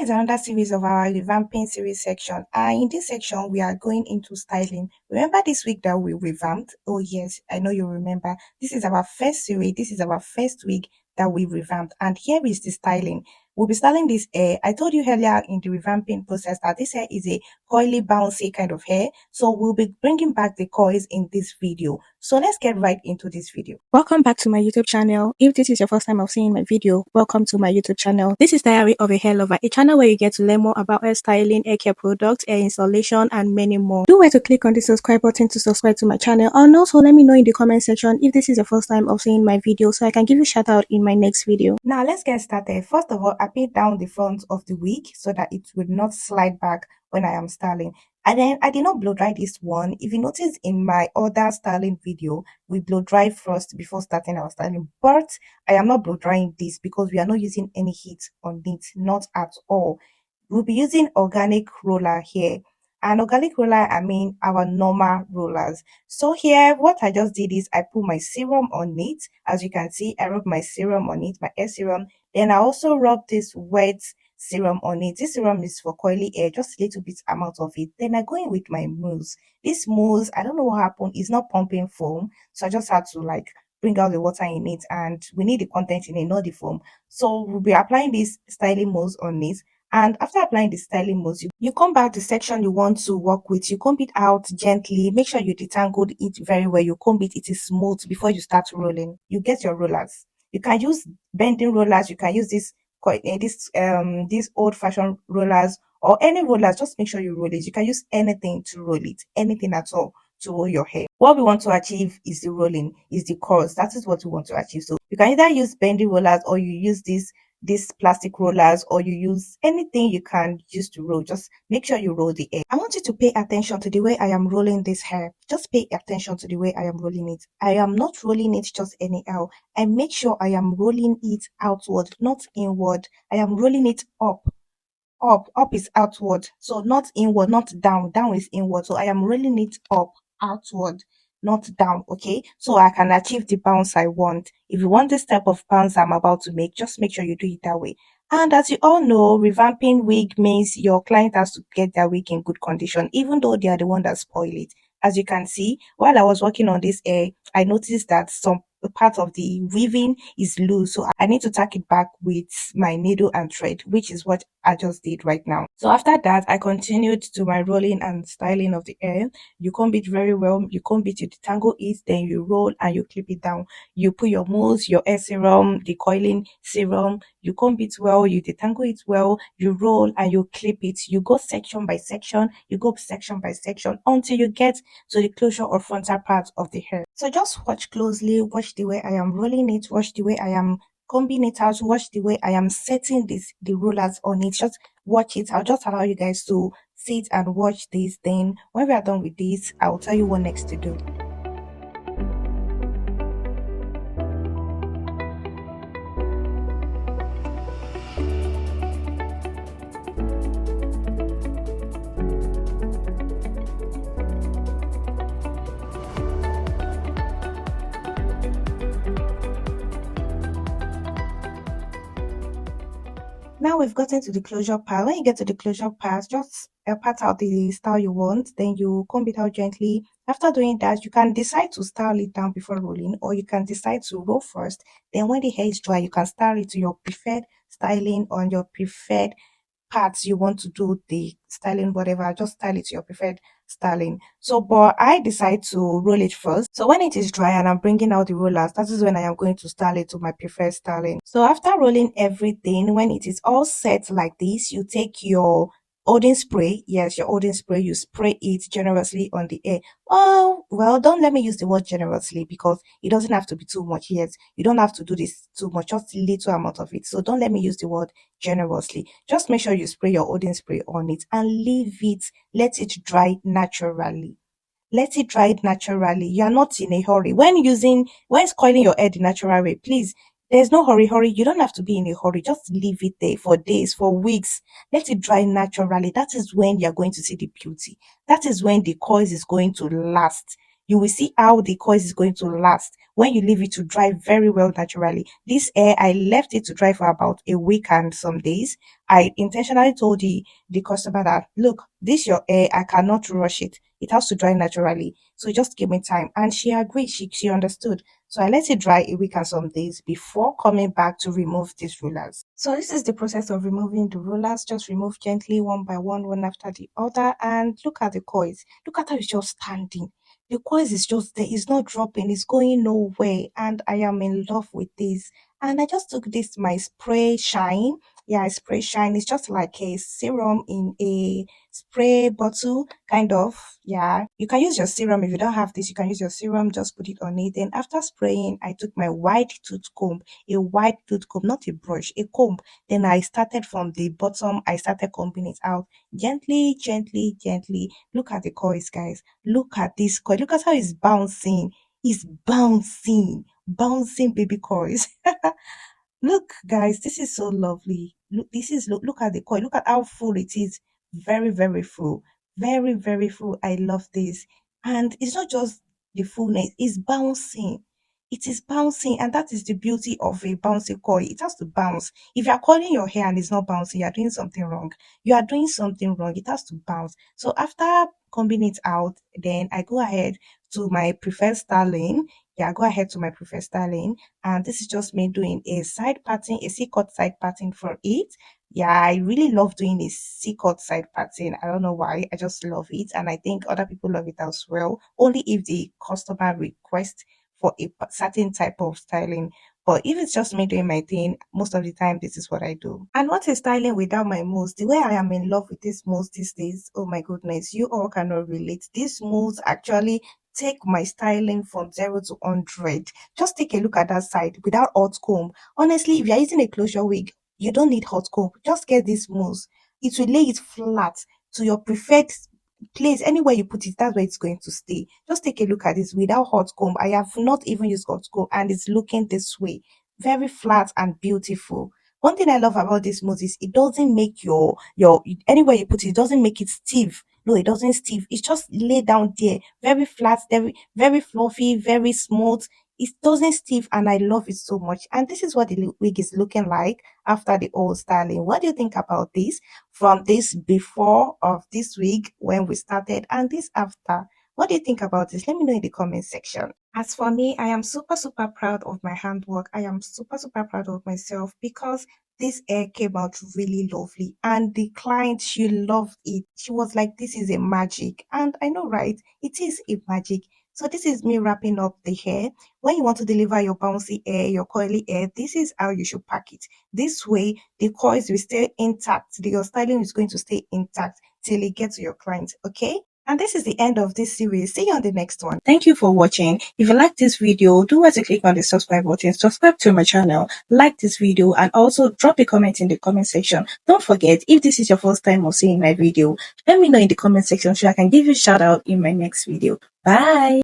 is another series of our revamping series section. In this section, we are going into styling. Remember this week that we revamped? Oh, yes, I know you remember. This is our first series. This is our first week that we revamped. And here is the styling. We'll be styling this hair. I told you earlier in the revamping process that this hair is a coily, bouncy kind of hair. So we'll be bringing back the coils in this video. So let's get right into this video. Welcome back to my YouTube channel. If this is your first time of seeing my video, welcome to my YouTube channel. This is Diary of a Hair Lover, a channel where you get to learn more about hair styling, hair care products, hair installation, and many more. Do where to click on the subscribe button to subscribe to my channel, and also let me know in the comment section if this is your first time of seeing my video so I can give you a shout out in my next video. Now let's get started. First of all, I pinned down the front of the wig so that it would not slide back when I am styling. And then I did not blow dry this one. If you notice in my other styling video, we blow dry first before starting our styling. But I am not blow drying this because we are not using any heat on it, not at all. We'll be using organic roller here. And organic roller, I mean our normal rollers. So here, what I just did is I put my serum on it. As you can see, I rub my serum on it, my hair serum. Then I also rub this wet serum on it. This serum is for coily hair, just a little bit amount of it. Then I go in with my mousse. This mousse, I don't know what happened, it's not pumping foam. So I just had to like bring out the water in it, and we need the content in it, not the foam. So we'll be applying this styling mousse on it. And after applying the styling mousse, you comb out the section you want to work with. You comb it out gently. Make sure you detangled it very well. You comb it, it is smooth before you start rolling. You get your rollers. You can use bending rollers. You can use these old-fashioned rollers or any rollers. Just make sure you roll it. You can use anything to roll it, anything at all to roll your hair. What we want to achieve is the rolling, is the curls. That is what we want to achieve. So you can either use bending rollers or you use these plastic rollers, or you use anything you can use to roll. Just make sure you roll the hair. I want you to pay attention to the way I am rolling this hair. Just pay attention to the way I am rolling it. I am not rolling it just anyhow. I make sure I am rolling it outward, not inward. I am rolling it up. Up is outward, so not inward, not down. Down is inward, so I am rolling it up, outward, not down. Okay, so I can achieve the bounce I want. If you want this type of bounce I'm about to make, just make sure you do it that way. And as you all know, revamping wig means your client has to get their wig in good condition, even though they are the one that spoil it. As you can see, while I was working on this hair, I noticed that some part of the weaving is loose, so I need to tack it back with my needle and thread, which is what I just did right now. So after that, I continued to my rolling and styling of the hair. You comb it very well. You comb it, you detangle it, then you roll and you clip it down. You put your mousse, your hair serum, the coiling serum. You comb it well, you detangle it well, you roll and you clip it. You go section by section, you go section by section until you get to the closure or frontal part of the hair. So just watch closely, watch the way I am rolling it, watch the way I am combing it out, watch the way I am setting the rollers on it. Just watch it. I'll just allow you guys to sit and watch this. Then when we are done with this, I'll tell you what next to do. Now we've gotten to the closure part. When you get to the closure part, just part out the style you want. Then you comb it out gently. After doing that, you can decide to style it down before rolling, or you can decide to roll first. Then when the hair is dry, you can style it to your preferred styling on your preferred parts you want to do the styling, whatever. Just style it to your preferred styling. So but I decide to roll it first. So when it is dry and I'm bringing out the rollers, that is when I am going to style it to my preferred styling. So after rolling everything, when it is all set like this, you take your Odin spray. Yes, your Odin spray, you spray it generously on the hair. Oh, well, don't let me use the word generously because it doesn't have to be too much. Yes, you don't have to do this too much, just a little amount of it. So don't let me use the word generously. Just make sure you spray your Odin spray on it and leave it, let it dry naturally. Let it dry naturally. You are not in a hurry. When coiling your hair the natural way, please, there's no hurry. You don't have to be in a hurry. Just leave it there for days, for weeks. Let it dry naturally. That is when you're going to see the beauty. That is when the coils is going to last. you will see how the coils is going to last when you leave it to dry very well naturally. This hair, I left it to dry for about a week and some days. I intentionally told the customer that, look, this your hair, I cannot rush it. It has to dry naturally. So just give me time. And she agreed, she understood. So I let it dry a week and some days before coming back to remove these rollers. So this is the process of removing the rollers. Just remove gently one by one after the other. And look at the coils. Look at how it's just standing. The coils is just there. It's not dropping. It's going nowhere. And I am in love with this. And I just took this, my spray shine. Yeah, spray shine. It's just like a serum in a spray bottle, kind of. Yeah, you can use your serum. If you don't have this, you can use your serum. Just put it on it. Then after spraying, I took my white tooth comb, a white tooth comb, not a brush, a comb. Then I started from the bottom. I started combing it out gently, gently, gently. Look at the coils, guys. Look at this coil. Look at how it's bouncing. It's bouncing, bouncing baby coils. Look, guys, this is so lovely. Look at the coin. Look at how full it is. Very, very full. Very, very full. I love this. And it's not just the fullness, it's bouncing. It is bouncing, and that is the beauty of a bouncy coil. It has to bounce. If you are coiling your hair and it's not bouncing, you are doing something wrong. You are doing something wrong. It has to bounce. So after combing it out, then I go ahead to my preferred styling. Yeah, go ahead to my preferred styling, and this is just me doing a side parting, a C-cut side parting for it. Yeah, I really love doing a C-cut side parting. I don't know why, I just love it, and I think other people love it as well, only if the customer requests for a certain type of styling. But if it's just me doing my thing, most of the time this is what I do. And what is styling without my mousse? The way I am in love with this mousse these days, oh my goodness, you all cannot relate. This mousse actually take my styling from 0 to 100. Just take a look at that side without hot comb. Honestly, if you're using a closure wig, you don't need hot comb. Just get this mousse. It will lay it flat to your preferred place. Anywhere you put it, that's where it's going to stay. Just take a look at this without hot comb. I have not even used hot comb, and it's looking this way. Very flat and beautiful. One thing I love about this mousse is it doesn't make your anywhere you put it, it doesn't make it stiff. No, it doesn't stiff. It's just laid down there, very flat, very fluffy, very smooth. It doesn't stiff, and I love it so much. And this is what the wig is looking like after the old styling. What do you think about this? From this before of this wig when we started, and this after? What do you think about this? Let me know in the comment section. As for me, I am super, super proud of my handwork. I am super, super proud of myself because this hair came out really lovely, and the client, she loved it. She was like, this is a magic. And I know, right? It is a magic. So this is me wrapping up the hair. When you want to deliver your bouncy hair, your coily hair, this is how you should pack it. This way, the coils will stay intact. Your styling is going to stay intact till it gets to your client. Okay? And this is the end of this series. See you on the next one. Thank you for watching. If you like this video, do want to click on the subscribe button, subscribe to my channel, like this video, and also drop a comment in the comment section. Don't forget, if this is your first time of seeing my video, let me know in the comment section so I can give you a shout out in my next video. Bye.